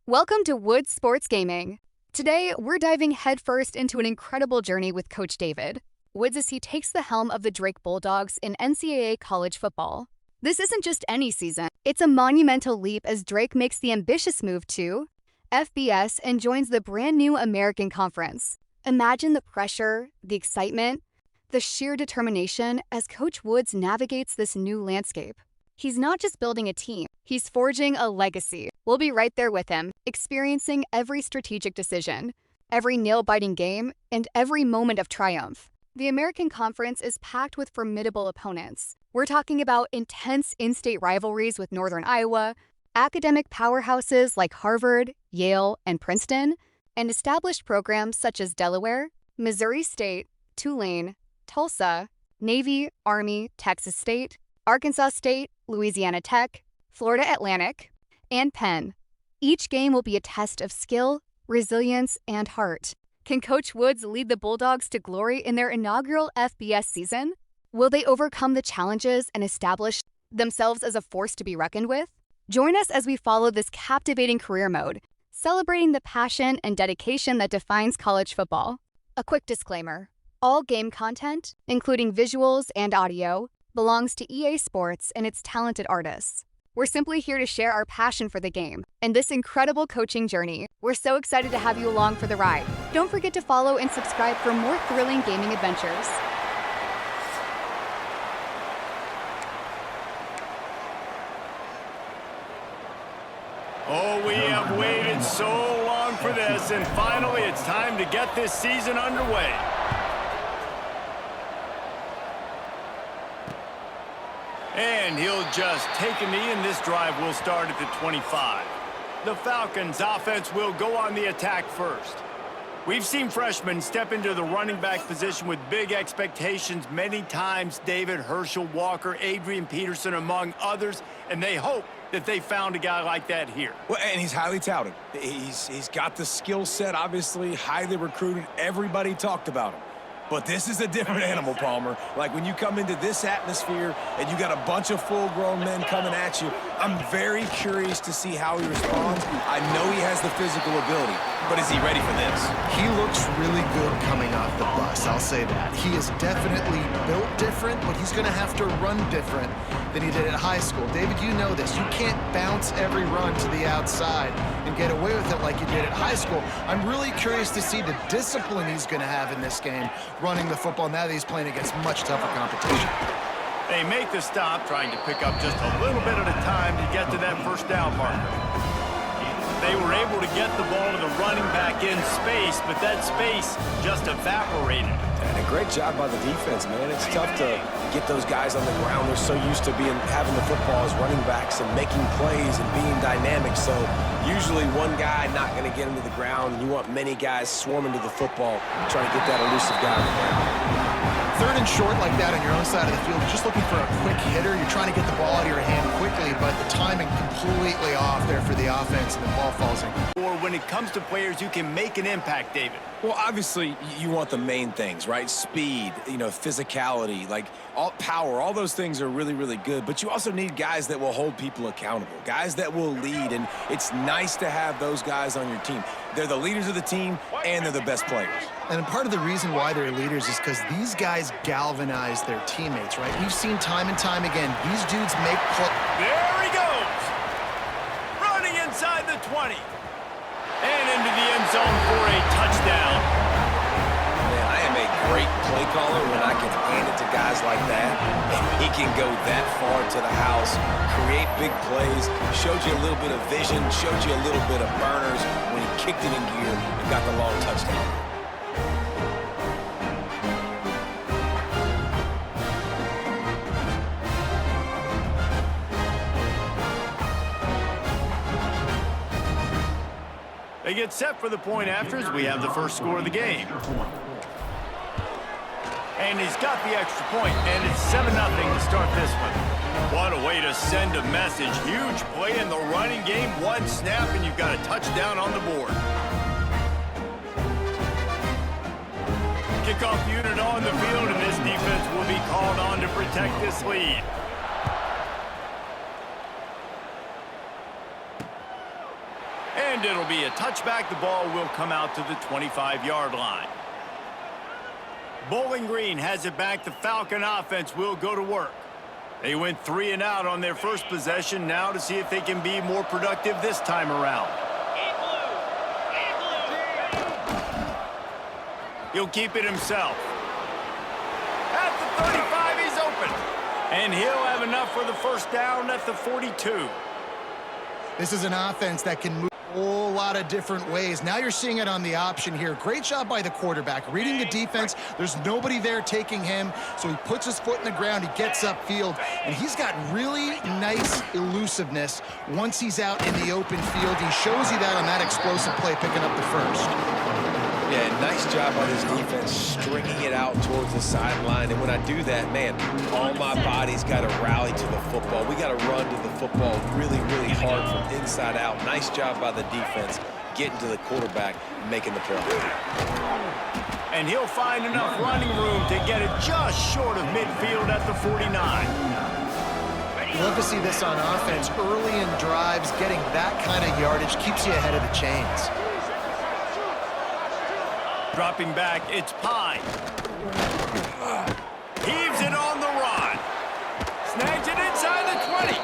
Welcome to Woods Sports Gaming. Today, we're diving headfirst into an incredible journey with Coach David Woods as he takes the helm of the Drake Bulldogs in NCAA college football. This isn't just any season. It's a monumental leap as Drake makes the ambitious move to FBS and joins the brand new American Conference. Imagine the pressure, the excitement, the sheer determination as Coach Woods navigates this new landscape. He's not just building a team, he's forging a legacy. We'll be right there with him, experiencing every strategic decision, every nail-biting game, and every moment of triumph. The American Conference is packed with formidable opponents. We're talking about intense in-state rivalries with Northern Iowa, academic powerhouses like Harvard, Yale, and Princeton, and established programs such as Delaware, Missouri State, Tulane, Tulsa, Navy, Army, Texas State, Arkansas State, Louisiana Tech, Florida Atlantic, and Penn. Each game will be a test of skill, resilience, and heart. Can Coach Woods lead the Bulldogs to glory in their inaugural FBS season? Will they overcome the challenges and establish themselves as a force to be reckoned with? Join us as we follow this captivating career mode, celebrating the passion and dedication that defines college football. A quick disclaimer: all game content, including visuals and audio, belongs to EA Sports and its talented artists. We're simply here to share our passion for the game and this incredible coaching journey. We're so excited to have you along for the ride. Don't forget to follow and subscribe for more thrilling gaming adventures. Oh, we have waited so long for this, and finally it's time to get this season underway. And he'll just take a knee, and this drive will start at the 25. The Falcons' offense will go on the attack first. We've seen freshmen step into the running back position with big expectations many times. David, Herschel, Walker, Adrian Peterson, among others, and they hope that they found a guy like that here. Well, and he's highly touted. He's got the skill set, obviously, highly recruited. Everybody talked about him. But this is a different animal, Palmer. Like when you come into this atmosphere and you got a bunch of full-grown men coming at you, I'm very curious to see how he responds. I know he has the physical ability, but is he ready for this? He looks really good coming off the bus, I'll say that. He is definitely built different, but he's going to have to run different than he did at high school. David, you know this. You can't bounce every run to the outside and get away with it like you did at high school. I'm really curious to see the discipline he's going to have in this game, running the football now that he's playing against much tougher competition. They make the stop, trying to pick up just a little bit at a time to get to that first down marker. They were able to get the ball to the running back in space, but that space just evaporated. And a great job by the defense, man. It's tough to get those guys on the ground. They're so used to having the football as running backs and making plays and being dynamic. So usually one guy not going to get him to the ground, and you want many guys swarming to the football, trying to get that elusive guy on the ground. Third and short like that on your own side of the field, just looking for a quick hitter. You're trying to get the ball out of your hand quickly, but the timing completely off there for the offense, and the ball falls in. Or when it comes to players who can make an impact, David. Well, obviously, you want the main things, right? Speed, physicality, like all power, all those things are really, really good. But you also need guys that will hold people accountable, guys that will lead. And it's nice to have those guys on your team. They're the leaders of the team, and they're the best players. And part of the reason why they're leaders is because these guys galvanize their teammates, right? We've seen time and time again, these dudes make play. There he goes! Running inside the 20. And into the end zone for a touchdown. Man, I am a great play caller when I can hand it to guys like that. And he can go that far to the house, create big plays, showed you a little bit of vision, showed you a little bit of burners when he kicked it in gear and got the long touchdown. They get set for the point after as we have the first score of the game. And he's got the extra point, and it's 7-0 to start this one. What a way to send a message. Huge play in the running game. One snap, and you've got a touchdown on the board. Kickoff unit on the field, and this defense will be called on to protect this lead. And And it'll be a touchback. The ball will come out to the 25-yard line. Bowling Green has it back. The Falcon offense will go to work. They went 3 and out on their first possession. Now to see if they can be more productive this time around. He'll keep it himself. At the 35, he's open. And he'll have enough for the first down at the 42. This is an offense that can move a whole lot of different ways. Now you're seeing it on the option here. Great job by the quarterback. Reading the defense, there's nobody there taking him, so he puts his foot in the ground, he gets upfield, and he's got really nice elusiveness once he's out in the open field. He shows you that on that explosive play, picking up the first. Yeah, nice job by this defense stringing it out towards the sideline. And when I do that, man, all my body's got to rally to the football. We got to run to the football really, really hard from inside out. Nice job by the defense getting to the quarterback, making the play. And he'll find enough running room to get it just short of midfield at the 49. You love to see this on offense. Early in drives, getting that kind of yardage keeps you ahead of the chains. Dropping back, it's Pine. Heaves it on the run. Snags it inside the 20.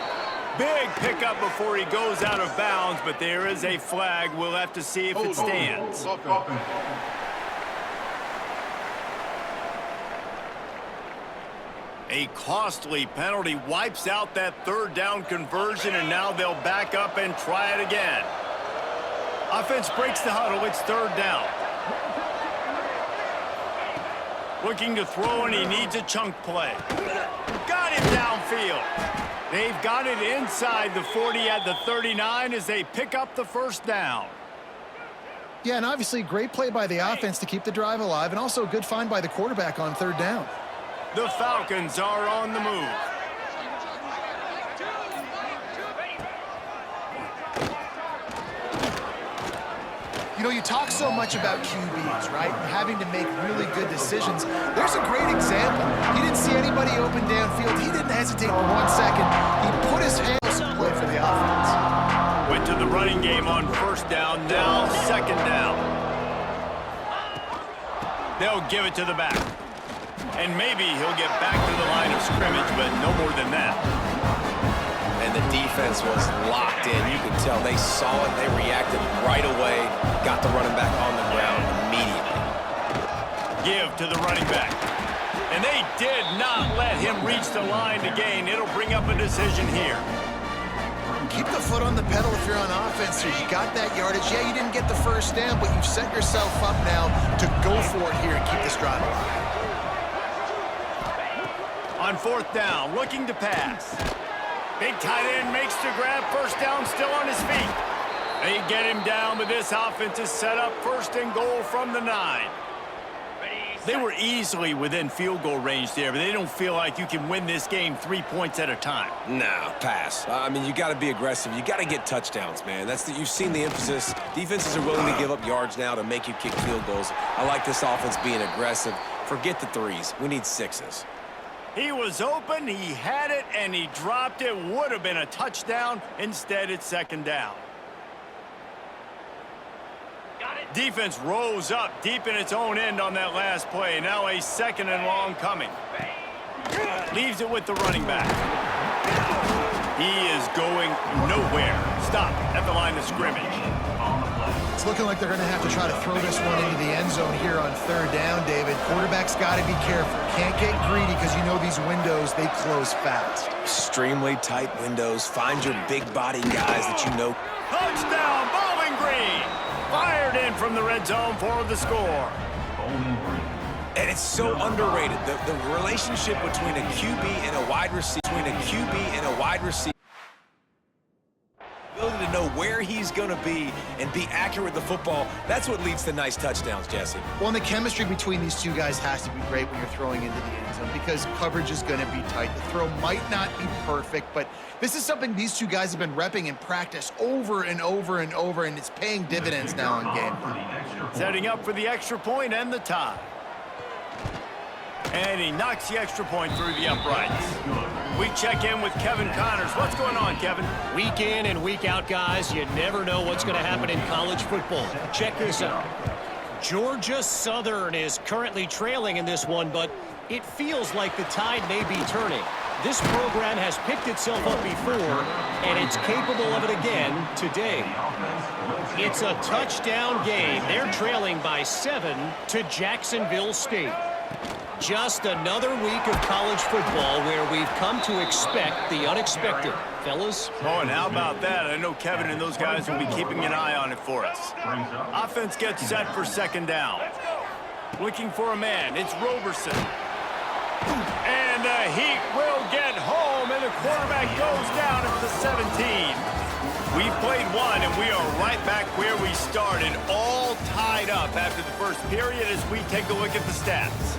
Big pickup before he goes out of bounds, but there is a flag. We'll have to see if it stands. A costly penalty wipes out that third down conversion, and now they'll back up and try it again. Offense breaks the huddle. It's third down. Looking to throw, and he needs a chunk play. Got him downfield. They've got it inside the 40 at the 39 as they pick up the first down. Yeah, and obviously great play by the offense to keep the drive alive, and also a good find by the quarterback on third down. The Falcons are on the move. You know, you talk so much about QBs, right? Having to make really good decisions. There's a great example. He didn't see anybody open downfield. He didn't hesitate for 1 second. He put his hands to play for the offense. Went to the running game on first down, now second down. They'll give it to the back. And maybe he'll get back to the line of scrimmage, but no more than that. And the defense was locked in. You could tell they saw it. They reacted right away. Got the running back on the ground immediately. Give to the running back. And they did not let him reach the line to gain. It'll bring up a decision here. Keep the foot on the pedal if you're on offense here. You got that yardage. Yeah, you didn't get the first down, but you've set yourself up now to go for it here and keep this drive alive. On fourth down, looking to pass. Big tight end makes the grab. First down, still on his feet. They get him down, but this offense is set up first and goal from the 9. They were easily within field goal range there, but they don't feel like you can win this game 3 points at a time. No, pass. I mean, you got to be aggressive. You got to get touchdowns, man. You've seen the emphasis. Defenses are willing to give up yards now to make you kick field goals. I like this offense being aggressive. Forget the 3s. We need 6s. He was open, he had it, and he dropped it. Would have been a touchdown. Instead, it's second down. Defense rose up deep in its own end on that last play. Now a second and long coming. Leaves it with the running back. He is going nowhere. Stop at the line of scrimmage. It's looking like they're going to have to try to throw this one into the end zone here on third down, David. Quarterback's got to be careful. Can't get greedy because you know these windows, they close fast. Extremely tight windows. Find your big body guys that you know. Touchdown, Bowling Green! Fired in from the red zone for the score. And it's so underrated. The relationship between a QB and a wide receiver. Ability to know where he's going to be and be accurate with the football. That's what leads to nice touchdowns, Jesse. Well, and the chemistry between these two guys has to be great when you're throwing into the end zone because coverage is going to be tight. The throw might not be perfect, but this is something these two guys have been repping in practice over and over and over, and it's paying dividends now on game. Setting up for the extra point and the tie. And he knocks the extra point through the uprights. We check in with Kevin Connors. What's going on, Kevin? Week in and week out, guys, you never know what's going to happen in college football. Check this out. Georgia Southern is currently trailing in this one, but it feels like the tide may be turning. This program has picked itself up before, and it's capable of it again today. It's a touchdown game. They're trailing by 7 to Jacksonville State. Just another week of college football where we've come to expect the unexpected. Fellas? Oh, and how about that? I know Kevin and those guys will be keeping an eye on it for us. Offense gets set for second down. Looking for a man. It's Roberson. And the Heat will get home, and the quarterback goes down at the 17. We've played one, and we are right back where we started, all tied up after the first period as we take a look at the stats.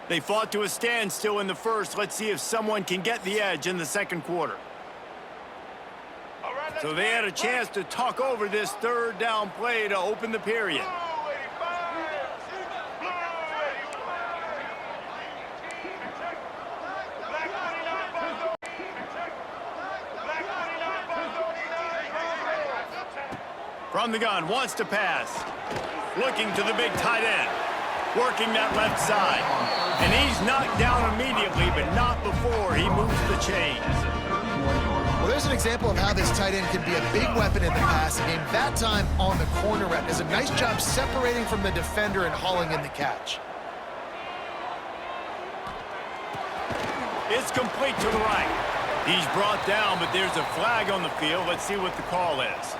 They fought to a standstill in the first. Let's see if someone can get the edge in the second quarter. So they had a chance to talk over this third down play to open the period. From the gun, wants to pass. Looking to the big tight end. Working that left side. And he's knocked down immediately, but not before he moves the chains. Well, there's an example of how this tight end can be a big weapon in the passing game. That time on the corner route. Does a nice job separating from the defender and hauling in the catch. It's complete to the right. He's brought down, but there's a flag on the field. Let's see what the call is.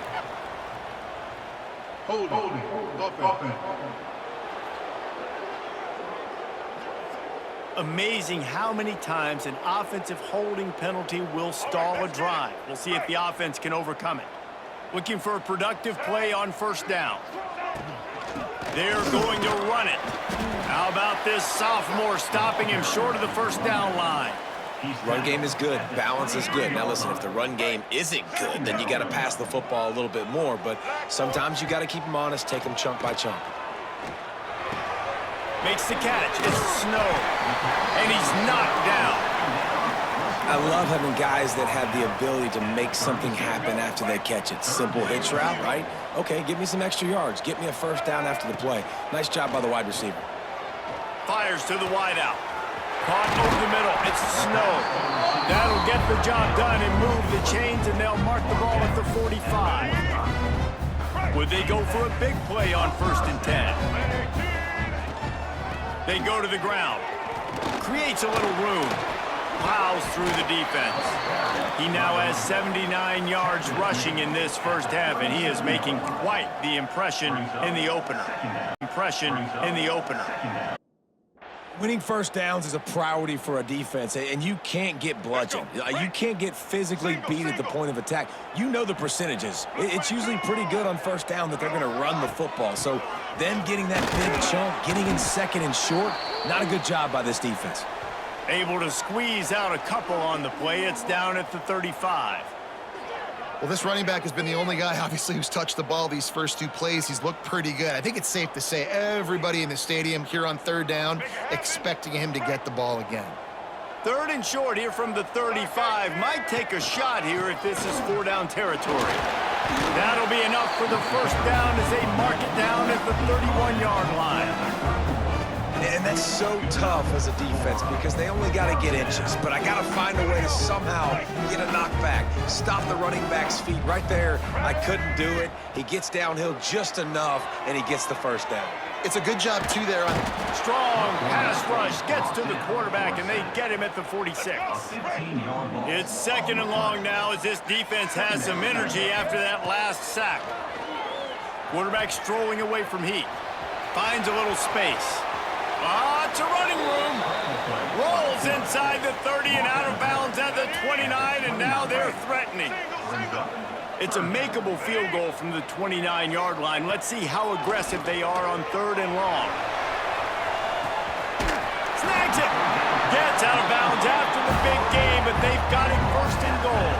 Holding. Offense. Amazing how many times an offensive holding penalty will stall a drive. We'll see if the offense can overcome it. Looking for a productive play on first down. They're going to run it. How about this sophomore stopping him short of the first down line? Run game is good. Balance is good. Now, listen, if the run game isn't good, then you got to pass the football a little bit more. But sometimes you got to keep them honest, take them chunk by chunk. Makes the catch. It's Snow. And he's knocked down. I love having guys that have the ability to make something happen after they catch it. Simple hitch route, right? Okay, give me some extra yards. Get me a first down after the play. Nice job by the wide receiver. Fires to the wideout. Caught over the middle. It's Snow. That'll get the job done and move the chains, and they'll mark the ball at the 45. Would they go for a big play on 1st and 10? They go to the ground. Creates a little room. Plows through the defense. He now has 79 yards rushing in this first half, and he is making quite the impression in the opener. Winning first downs is a priority for a defense, and you can't get bludgeoned. You can't get physically beat at the point of attack. You know the percentages. It's usually pretty good on first down that they're going to run the football. So them getting that big chunk, getting in second and short, not a good job by this defense. Able to squeeze out a couple on the play. It's down at the 35. Well, this running back has been the only guy, obviously, who's touched the ball these first two plays. He's looked pretty good. I think it's safe to say everybody in the stadium here on third down expecting him to get the ball again. 3rd and short here from the 35. Might take a shot here if this is 4-down territory. That'll be enough for the first down as they mark it down at the 31-yard line. And that's so tough as a defense because they only got to get inches. But I got to find a way to somehow get a knockback. Stop the running back's feet right there. I couldn't do it. He gets downhill just enough, and he gets the first down. It's a good job, too, there. Strong pass rush gets to the quarterback, and they get him at the 46. It's 2nd and long now as this defense has some energy after that last sack. Quarterback strolling away from Heat. Finds a little space. It's a running room. Rolls inside the 30 and out of bounds at the 29, and now they're threatening. It's a makeable field goal from the 29-yard line. Let's see how aggressive they are on 3rd and long. Snags it. Gets out of bounds after the big game, but they've got it 1st and goal.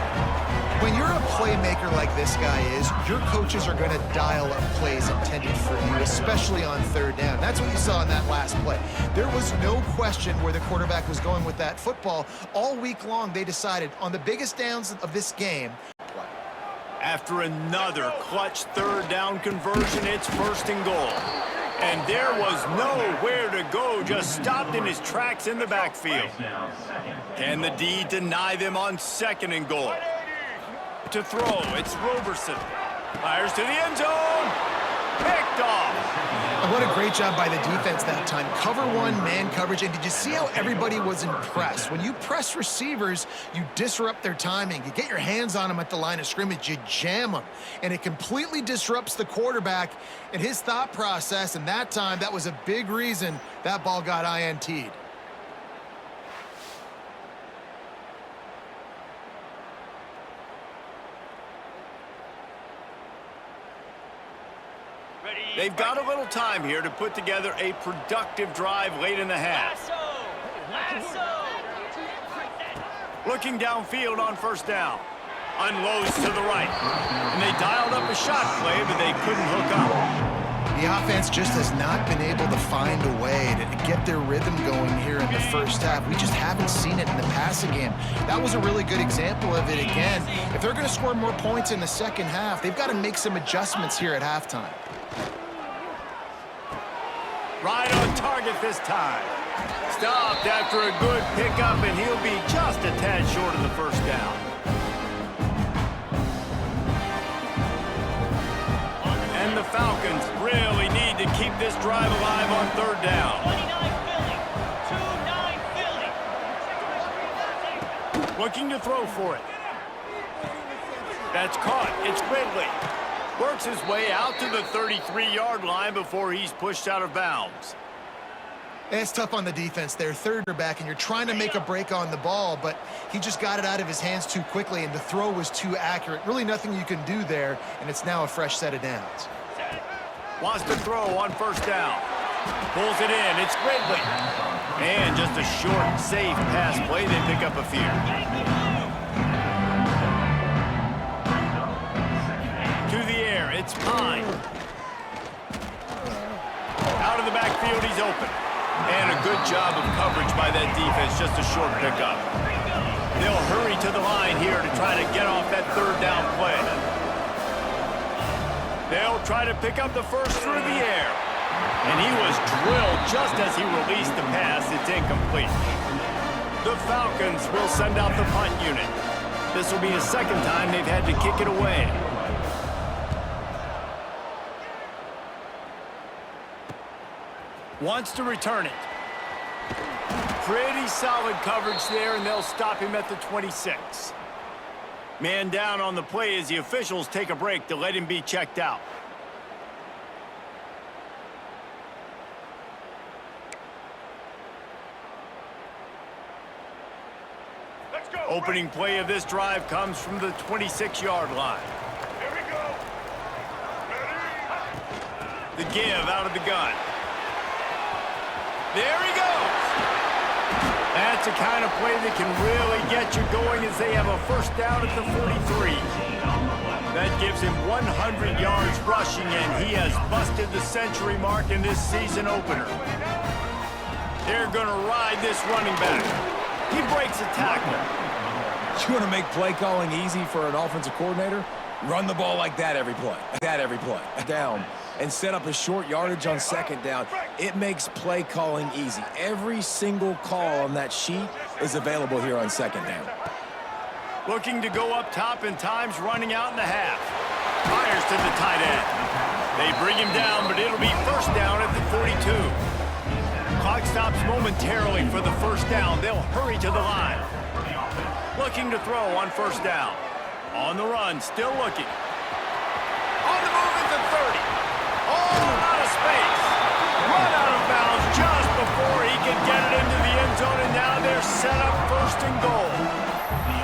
When you're a playmaker like this guy is, your coaches are going to dial up plays intended for you, especially on third down. That's what you saw in that last play. There was no question where the quarterback was going with that football. All week long, they decided on the biggest downs of this game. After another clutch third down conversion, it's 1st and goal. And there was nowhere to go, just stopped in his tracks in the backfield. Can the D deny them on 2nd and goal? To throw, it's Roberson. Fires to the end zone. Picked off. What a great job by the defense that time. Cover one, man coverage, and did you see how everybody was impressed? When you press receivers, you disrupt their timing. You get your hands on them at the line of scrimmage, you jam them, and it completely disrupts the quarterback and his thought process, and that time, that was a big reason that ball got INT'd. They've got a little time here to put together a productive drive late in the half. Looking downfield on 1st down. Unloads to the right. And they dialed up a shot play, but they couldn't hook up. The offense just has not been able to find a way to get their rhythm going here in the first half. We just haven't seen it in the passing game. That was a really good example of it again. If they're going to score more points in the second half, they've got to make some adjustments here at halftime. Right on target this time. Stopped after a good pickup, and he'll be just a tad short of the 1st down. And the Falcons really need to keep this drive alive on 3rd down. 29 Philly. Looking to throw for it. That's caught. It's Ridley. Works his way out to the 33-yard line before he's pushed out of bounds. It's tough on the defense there. Third back, and you're trying to make a break on the ball, but he just got it out of his hands too quickly, and the throw was too accurate. Really nothing you can do there, and it's now a fresh set of downs. Wants to throw on 1st down. Pulls it in. It's Ridley. And just a short, safe pass play. They pick up a few. It's Pine. Out of the backfield, he's open. And a good job of coverage by that defense, just a short pickup. They'll hurry to the line here to try to get off that 3rd down play. They'll try to pick up the first through the air. And he was drilled just as he released the pass. It's incomplete. The Falcons will send out the punt unit. This will be the 2nd time they've had to kick it away. Wants to return it. Pretty solid coverage there, and they'll stop him at the 26. Man down on the play as the officials take a break to let him be checked out. Let's go. Opening play of this drive comes from the 26-yard line. Here we go. Ready? The give out of the gun. There he goes. That's the kind of play that can really get you going as they have a 1st down at the 43. That gives him 100 yards rushing, and he has busted the century mark in this season opener. They're going to ride this running back. He breaks a tackle. You want to make play calling easy for an offensive coordinator? Run the ball like that every play. Down. And set up a short yardage on 2nd down. It makes play calling easy. Every single call on that sheet is available here on 2nd down. Looking to go up top, and time's running out in the half. Fires to the tight end. They bring him down, but it'll be 1st down at the 42. Clock stops momentarily for the 1st down. They'll hurry to the line. Looking to throw on 1st down. On the run, still looking. On the move at the 30. Out of space. Run out of bounds just before he can get it into the end zone, and now they're set up 1st and goal.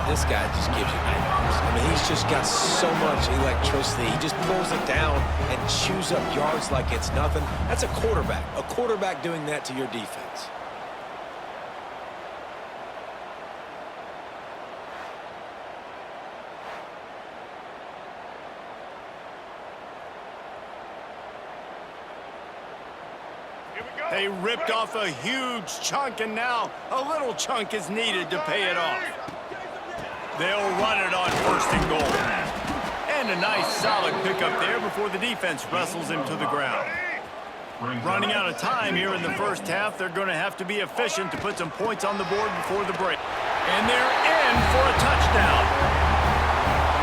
This guy just gives you nightmares. I mean, he's just got so much electricity. He just pulls it down and chews up yards like it's nothing. That's a quarterback. A quarterback doing that to your defense. They ripped off a huge chunk, and now a little chunk is needed to pay it off. They'll run it on 1st and goal. And a nice solid pickup there before the defense wrestles him to the ground. Running out of time here in the first half, they're going to have to be efficient to put some points on the board before the break. And they're in for a touchdown.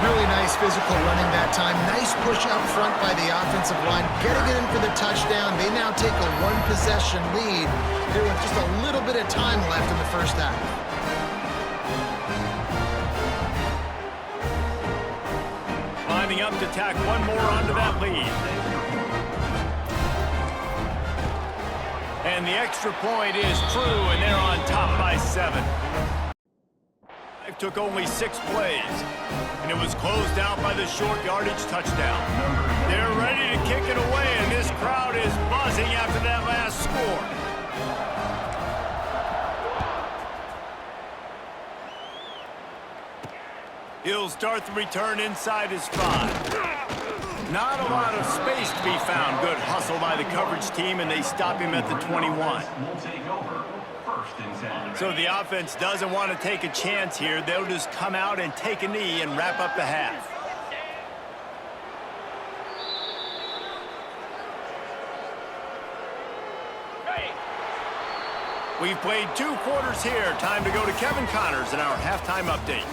Really nice physical running that time. Nice push up front by the offensive line. Getting it in for the touchdown. They now take a 1-possession lead here with just a little bit of time left in the first half. Lining up to tack one more onto that lead. And the extra point is true, and they're on top by 7. It took only 6 plays, and it was closed out by the short yardage touchdown. They're ready to kick it away, and this crowd is buzzing after that last score. He'll start the return inside his 5. Not a lot of space to be found. Good hustle by the coverage team, and they stop him at the 21. So the offense doesn't want to take a chance here. They'll just come out and take a knee and wrap up the half. We've played 2 quarters here. Time to go to Kevin Connors in our halftime update.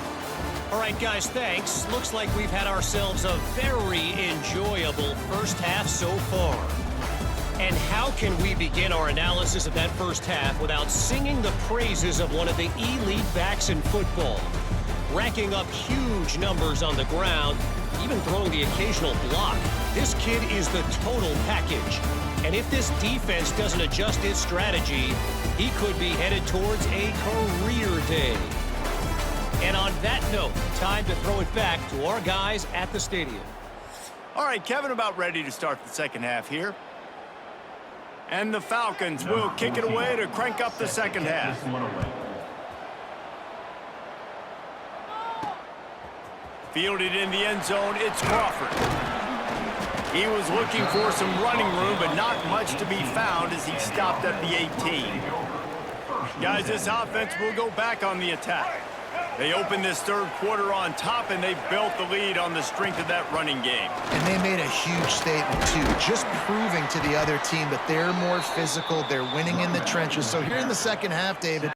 All right, guys, thanks. Looks like we've had ourselves a very enjoyable first half so far. And how can we begin our analysis of that first half without singing the praises of one of the elite backs in football? Racking up huge numbers on the ground, even throwing the occasional block. This kid is the total package. And if this defense doesn't adjust its strategy, he could be headed towards a career day. And on that note, time to throw it back to our guys at the stadium. All right, Kevin, about ready to start the second half here. And the Falcons will kick it away to crank up the second half. Fielded in the end zone, it's Crawford. He was looking for some running room, but not much to be found as he stopped at the 18. Guys, this offense will go back on the attack. They opened this third quarter on top, and they built the lead on the strength of that running game. And they made a huge statement, too, just proving to the other team that they're more physical, they're winning in the trenches. So here in the second half, David,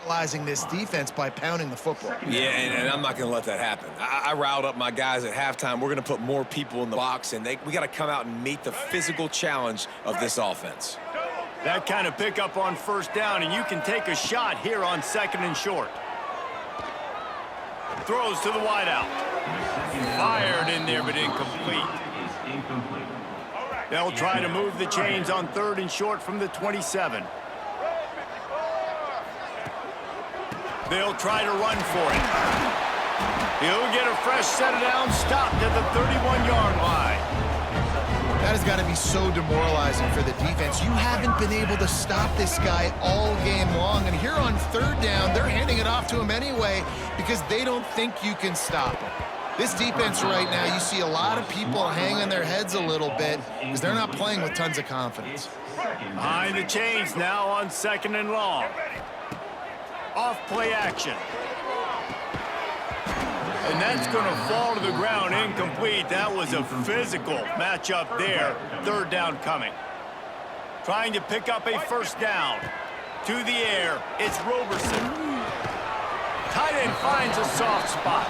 realizing this defense by pounding the football. Yeah, and I'm not going to let that happen. I riled up my guys at halftime. We're going to put more people in the box, and we got to come out and meet the physical challenge of this offense. That kind of pickup on first down, and you can take a shot here on 2nd and short. Throws to the wideout. Fired in there, but incomplete. They'll try to move the chains on 3rd and short from the 27. They'll try to run for it. He'll get a fresh set of downs, stopped at the 31-yard line. That has got to be so demoralizing for the defense. You haven't been able to stop this guy all game long. And here on 3rd down, they're handing it off to him anyway because they don't think you can stop him. This defense right now, you see a lot of people hanging their heads a little bit because they're not playing with tons of confidence. Behind the chains now on 2nd and long. Off play action. And that's going to fall to the ground incomplete. That was a physical matchup there. 3rd down coming. Trying to pick up a first down. To the air, it's Roberson. Tight end finds a soft spot.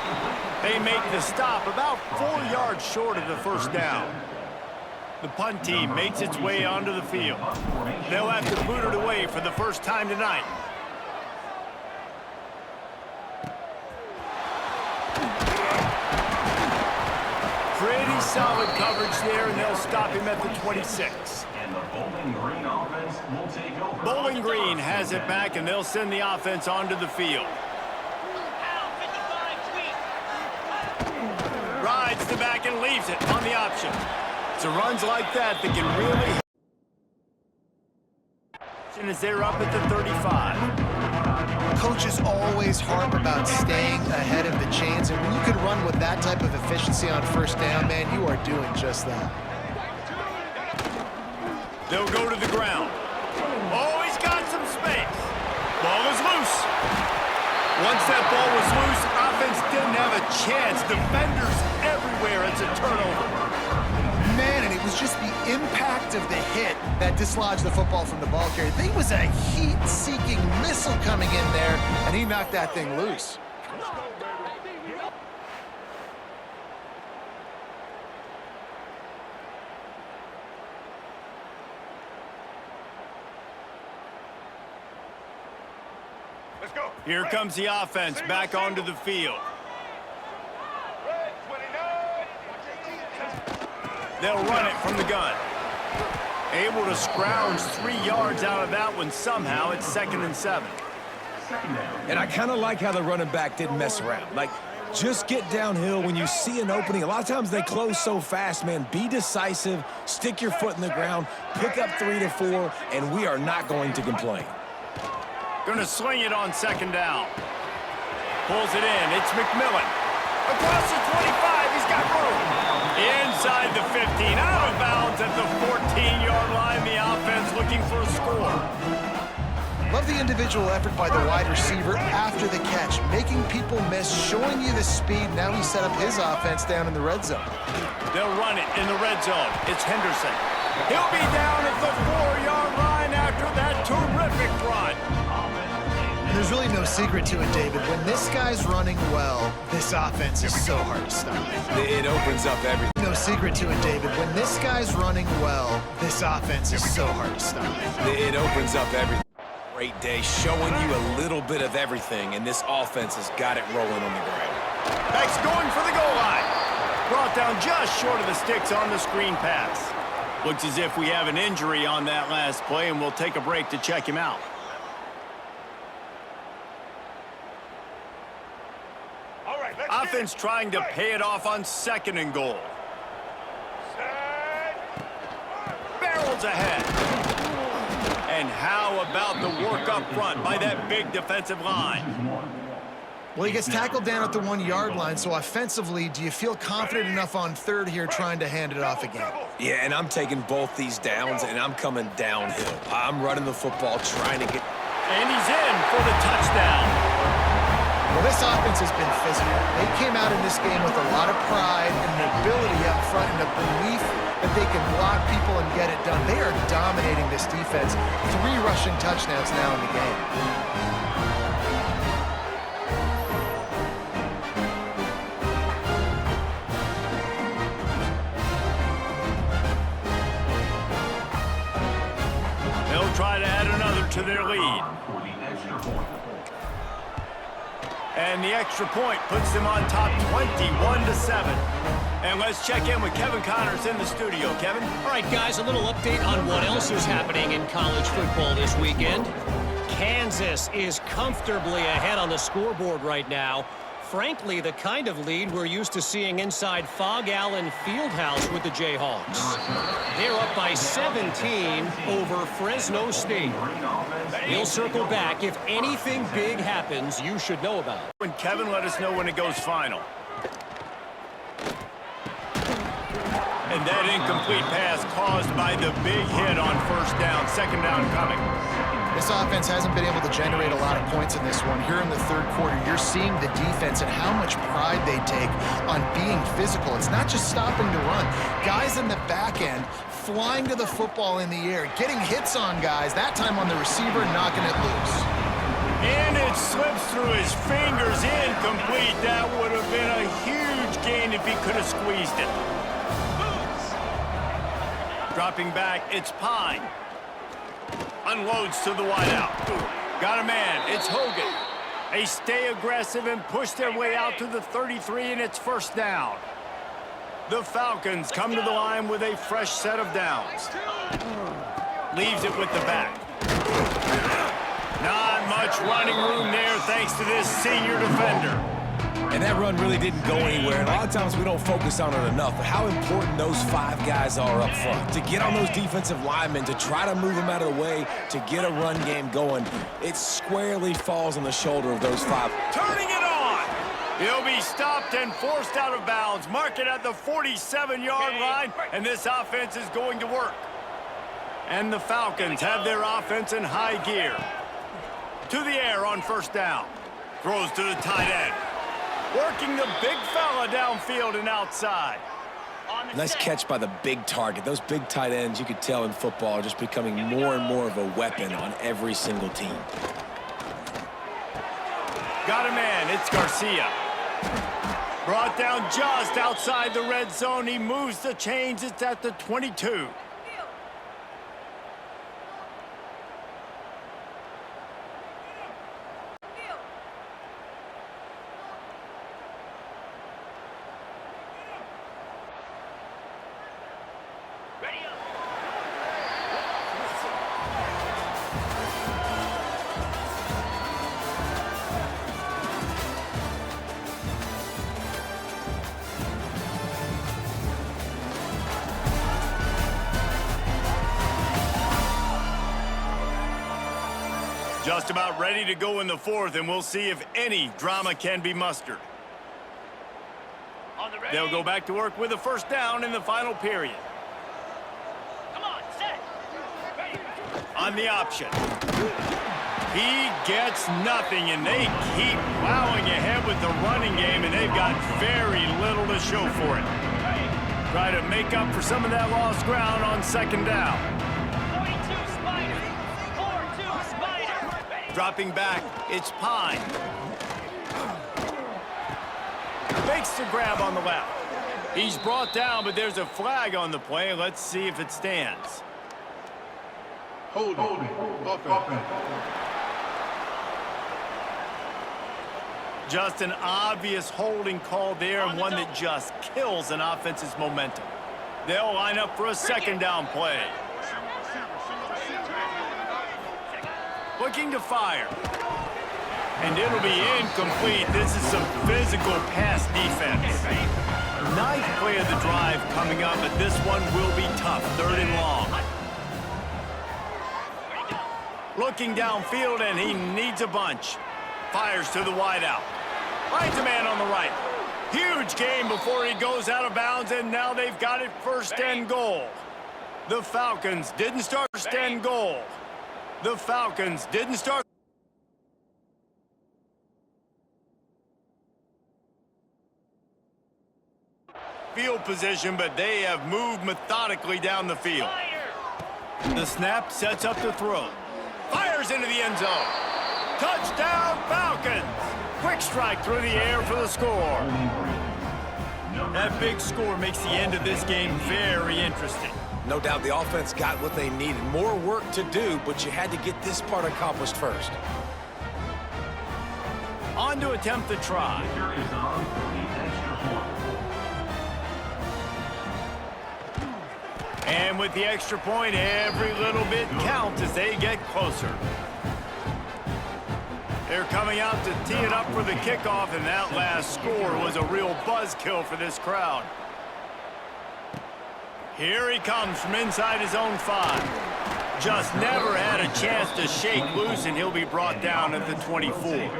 They make the stop about 4 yards short of the first down. The punt team makes its way onto the field. They'll have to boot it away for the first time tonight. Pretty solid coverage there, and they'll stop him at the 26. And the Bowling Green offense will take over. Bowling Green has it back, and they'll send the offense onto the field. Rides the back and leaves it on the option. So runs like that can really... as they're up at the 35. Coaches always harp about staying ahead of the chains, and when you can run with that type of efficiency on first down, man, you are doing just that. They'll go to the ground. Oh, he's got some space. Ball is loose. Once that ball was loose, offense didn't have a chance. Defenders everywhere. It's a turnover. Man, and it was just the impact of the hit that dislodged the football from the ball carrier. There was a heat-seeking missile coming in there, and he knocked that thing loose. Here comes the offense back onto the field. They'll run it from the gun. Able to scrounge 3 yards out of that one somehow. It's 2nd and 7. And I kind of like how the running back didn't mess around. Like, just get downhill when you see an opening. A lot of times they close so fast, man. Be decisive, stick your foot in the ground, pick up 3 to 4, and we are not going to complain. Gonna sling it on 2nd down. Pulls it in. It's McMillan. Across the 25. He's got room. Inside the 15. Out of bounds at the 14-yard line. The offense looking for a score. Love the individual effort by the wide receiver after the catch, making people miss, showing you the speed. Now he set up his offense down in the red zone. They'll run it in the red zone. It's Henderson. He'll be down at the 4-yard line after that terrific run. There's really no secret to it, David. When this guy's running well, this offense is so hard to stop. It opens up everything. No secret to it, David. When this guy's running well, this offense is so hard to stop. It opens up everything. Great day, showing you a little bit of everything, and this offense has got it rolling on the ground. Back's going for the goal line. Brought down just short of the sticks on the screen pass. Looks as if we have an injury on that last play, and we'll take a break to check him out. Offense trying to pay it off on 2nd and goal. Barrels ahead. And how about the work up front by that big defensive line? Well, he gets tackled down at the 1-yard line, so offensively, do you feel confident enough on 3rd here trying to hand it off again? Yeah, and I'm taking both these downs, and I'm coming downhill. I'm running the football, trying to get... And he's in for the touchdown. Well, this offense has been physical. They came out in this game with a lot of pride and an ability up front and a belief that they can block people and get it done. They are dominating this defense. 3 rushing touchdowns now in the game. They'll try to add another to their lead. And the extra point puts them on top 21-7. And let's check in with Kevin Connors in the studio. Kevin? All right, guys, a little update on what else is happening in college football this weekend. Kansas is comfortably ahead on the scoreboard right now. Frankly, the kind of lead we're used to seeing inside Fog Allen Fieldhouse with the Jayhawks. They're up by 17 over Fresno State. We'll circle back. If anything big happens, you should know about it. When Kevin, let us know when it goes final. And that incomplete pass caused by the big hit on 1st down. 2nd down coming. This offense hasn't been able to generate a lot of points in this one. Here in the 3rd quarter, you're seeing the defense and how much pride they take on being physical. It's not just stopping to run. Guys in the back end flying to the football in the air, getting hits on guys, that time on the receiver, knocking it loose. And it slips through his fingers, incomplete. That would have been a huge gain if he could have squeezed it. Dropping back, it's Pine. Unloads to the wideout. Got a man. It's Hogan. They stay aggressive and push their way out to the 33, and it's 1st down. The Falcons come to the line with a fresh set of downs. Leaves it with the back. Not much running room there thanks to this senior defender. And that run really didn't go anywhere. And a lot of times we don't focus on it enough, but how important those 5 guys are up front. To get on those defensive linemen, to try to move them out of the way, to get a run game going, it squarely falls on the shoulder of those 5. Turning it on. He'll be stopped and forced out of bounds. Mark it at the 47-yard line, and this offense is going to work. And the Falcons have their offense in high gear. To the air on first down. Throws to the tight end. Working the big fella downfield and outside. Nice catch by the big target. Those big tight ends, you could tell in football, are just becoming more and more of a weapon on every single team. Got a man. It's Garcia. Brought down just outside the red zone. He moves the chains. It's at the 22. Just about ready to go in the fourth, and we'll see if any drama can be mustered. They'll go back to work with a first down in the final period. Come on, set. On the option. He gets nothing, and they keep plowing ahead with the running game, and they've got very little to show for it. Try to make up for some of that lost ground on second down. Dropping back, it's Pine. Makes the grab on the left. He's brought down, but there's a flag on the play. Let's see if it stands. Holding. Offense. Just an obvious holding call there, and one that just kills an offense's momentum. They'll line up for a second down play. Looking to fire. And it'll be incomplete. This is some physical pass defense. Ninth play of the drive coming up, but this one will be tough. Third and long. Looking downfield, and he needs a bunch. Fires to the wideout. Finds a man on the right. Huge gain before he goes out of bounds, and now they've got it first and goal. The Falcons didn't start first and goal. The Falcons didn't start. Field position, but they have moved methodically down the field. The snap sets up the throw. Fires into the end zone. Touchdown, Falcons! Quick strike through the air for the score. That big score makes the end of this game very interesting. No doubt the offense got what they needed. More work to do, but you had to get this part accomplished first. On to attempt the try. Is on for the extra point. And with the extra point, every little bit counts as they get closer. They're coming out to tee it up for the kickoff, and that last score was a real buzzkill for this crowd. Here he comes from inside his own 5. Just never had a chance to shake loose, and he'll be brought down at the 24.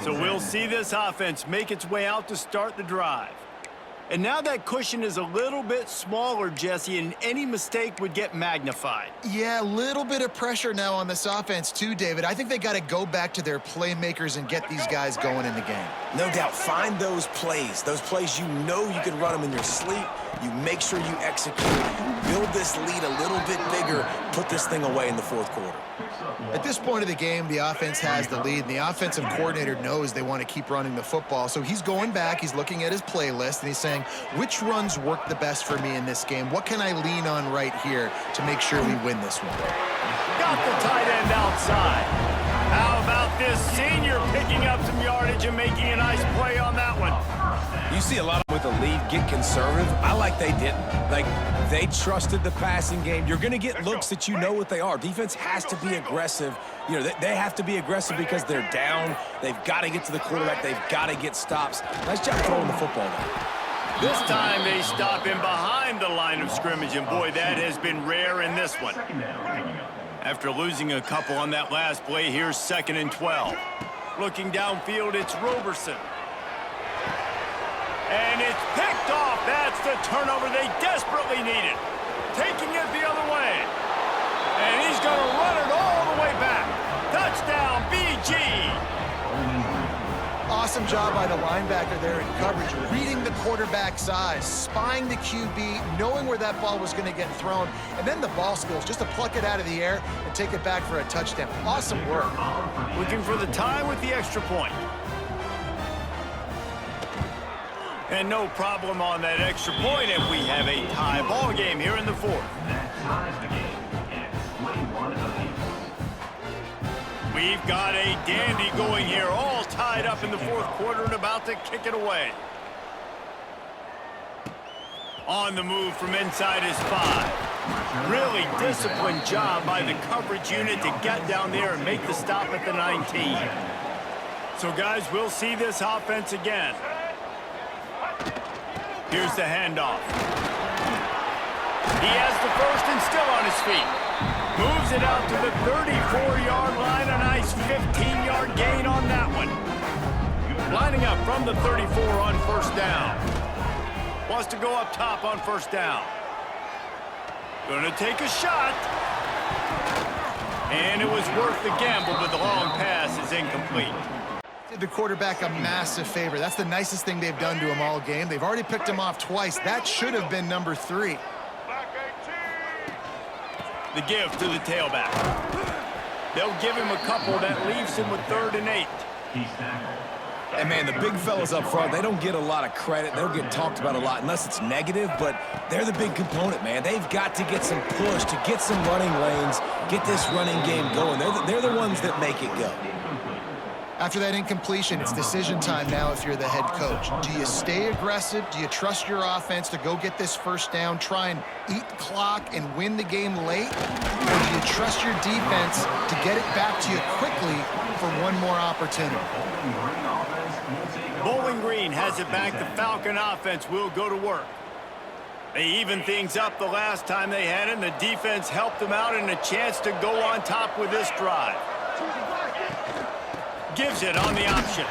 So we'll see this offense make its way out to start the drive. And now that cushion is a little bit smaller, Jesse, and any mistake would get magnified. Yeah, a little bit of pressure now on this offense too, David. I think they got to go back to their playmakers and get these guys going in the game. No doubt, find those plays you know you can run them in your sleep. You make sure you execute. Build this lead a little bit bigger. Put this thing away in the fourth quarter. At this point of the game, the offense has the lead, and the offensive coordinator knows they want to keep running the football. So he's going back, he's looking at his playlist, and he's saying, which runs work the best for me in this game? What can I lean on right here to make sure we win this one? Got the tight end outside. How about this senior picking up some yardage and making a nice play on that one? You see a lot of with the lead get conservative. I like they didn't. Like, they trusted the passing game. You're going to get looks that you know what they are. Defense has to be aggressive. You know, they have to be aggressive because they're down. They've got to get to the quarterback. They've got to get stops. Nice job throwing the football though. This time they stop him behind the line of scrimmage, and boy, that has been rare in this one. After losing a couple on that last play, here's 2nd and 12. Looking downfield, it's Roberson. And it's picked off. That's the turnover they desperately needed. Taking it the other way. And he's going to run it all the way back. Touchdown, BG. Awesome job by the linebacker there in coverage, reading the quarterback's eyes, spying the QB, knowing where that ball was going to get thrown, and then the ball skills, just to pluck it out of the air and take it back for a touchdown. Awesome work. Looking for the tie with the extra point. And no problem on that extra point if we have a tie ball game here in the fourth. That ties the game at 21 apiece. We've got a dandy going here, all tied up in the fourth quarter and about to kick it away. On the move from inside his 5. Really disciplined job by the coverage unit to get down there and make the stop at the 19. So, guys, we'll see this offense again. Here's the handoff. He has the first and still on his feet. Moves it out to the 34-yard line. A nice 15-yard gain on that one. Lining up from the 34 on first down. Wants to go up top on first down. Gonna take a shot. And it was worth the gamble, but the long pass is incomplete. Did the quarterback a massive favor. That's the nicest thing they've done to him all game. They've already picked him off twice. That should have been number 3. The give to the tailback. They'll give him a couple. That leaves him with 3rd and 8. He's tackled. And, man, the big fellas up front, they don't get a lot of credit. They don't get talked about a lot unless it's negative, but they're the big component, man. They've got to get some push, to get some running lanes, get this running game going. They're the ones that make it go. After that incompletion, it's decision time now if you're the head coach. Do you stay aggressive? Do you trust your offense to go get this first down, try and eat the clock and win the game late? Or do you trust your defense to get it back to you quickly for one more opportunity? Bowling Green has it back. The Falcon offense will go to work. They evened things up the last time they had it, and the defense helped them out and a chance to go on top with this drive. Gives it on the option.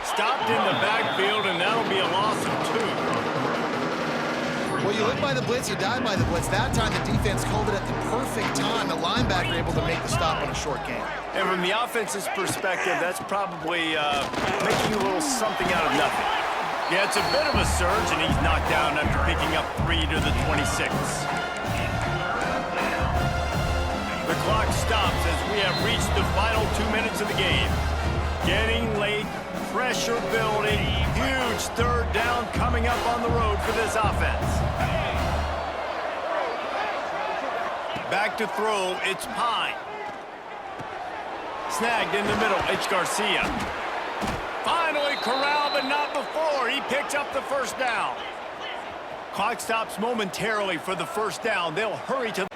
Stopped in the backfield, and that'll be a loss of 2. Well, you live by the blitz, you die by the blitz. That time the defense called it at the perfect time. The linebacker able to make the stop on a short gain. And from the offense's perspective, that's probably making a little something out of nothing. Yeah, it's a bit of a surge, and he's knocked down after picking up 3 to the 26. The clock stops as we have reached the final 2 minutes of the game. Getting late, pressure building, huge 3rd down coming up on the road for this offense. Back to throw, it's Pine. Snagged in the middle, it's Garcia. Finally corralled, but not before. He picks up the first down. Clock stops momentarily for the first down. They'll hurry to...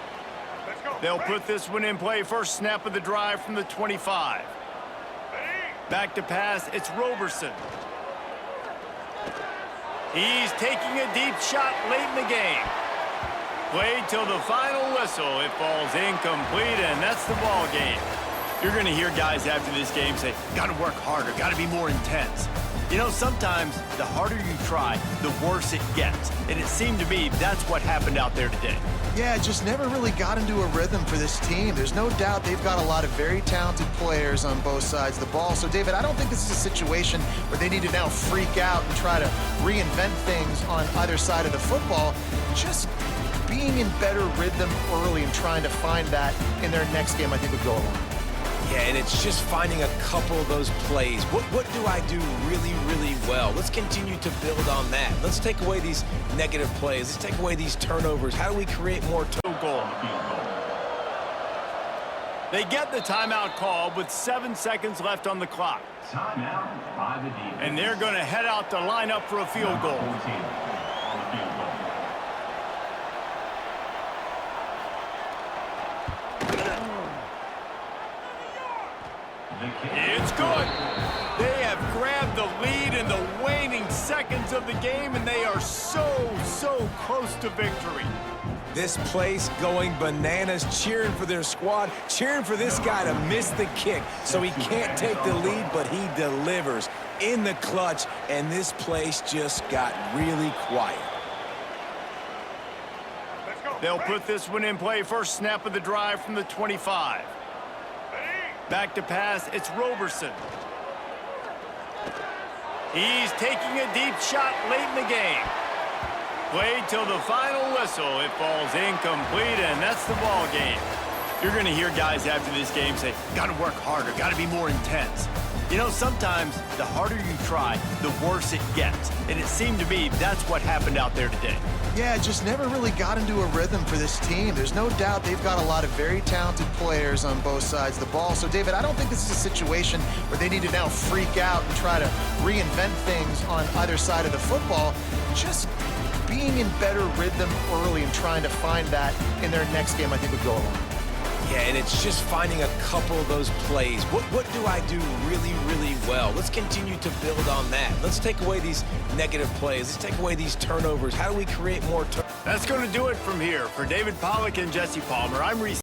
They'll put this one in play. First snap of the drive from the 25. Back to pass, it's Roberson. He's taking a deep shot late in the game. Played till the final whistle. It falls incomplete, and that's the ball game. You're going to hear guys after this game say, got to work harder, got to be more intense. You know, sometimes the harder you try, the worse it gets. And it seemed to me that's what happened out there today. Yeah, it just never really got into a rhythm for this team. There's no doubt they've got a lot of very talented players on both sides of the ball. So, David, I don't think this is a situation where they need to now freak out and try to reinvent things on either side of the football. Just being in better rhythm early and trying to find that in their next game, I think, would go a long way. Yeah, and it's just finding a couple of those plays. What do I do really, really well? Let's continue to build on that. Let's take away these negative plays. Let's take away these turnovers. How do we create more goal? They get the timeout call with 7 seconds left on the clock. Timeout by the defense. And they're going to head out to line up for a field goal. 14 on the field goal. It's good. They have grabbed the lead in the waning seconds of the game, and they are so close to victory. This place going bananas, cheering for their squad, cheering for this guy to miss the kick so he can't take the lead, but he delivers in the clutch, and this place just got really quiet. They'll put this one in play first snap of the drive from the 25. Back to pass, it's Roberson. He's taking a deep shot late in the game. Played till the final whistle. It falls incomplete, and that's the ball game. You're going to hear guys after this game say, got to work harder, got to be more intense. You know, sometimes the harder you try, the worse it gets. And it seemed to me that's what happened out there today. Yeah, just never really got into a rhythm for this team. There's no doubt they've got a lot of very talented players on both sides of the ball. So, David, I don't think this is a situation where they need to now freak out and try to reinvent things on either side of the football. Just being in better rhythm early and trying to find that in their next game, I think, would go a long way. Yeah, and it's just finding a couple of those plays. What do I do really, really well? Let's continue to build on that. Let's take away these negative plays. Let's take away these turnovers. How do we create more turnovers? That's going to do it from here. For David Pollack and Jesse Palmer, I'm Reese.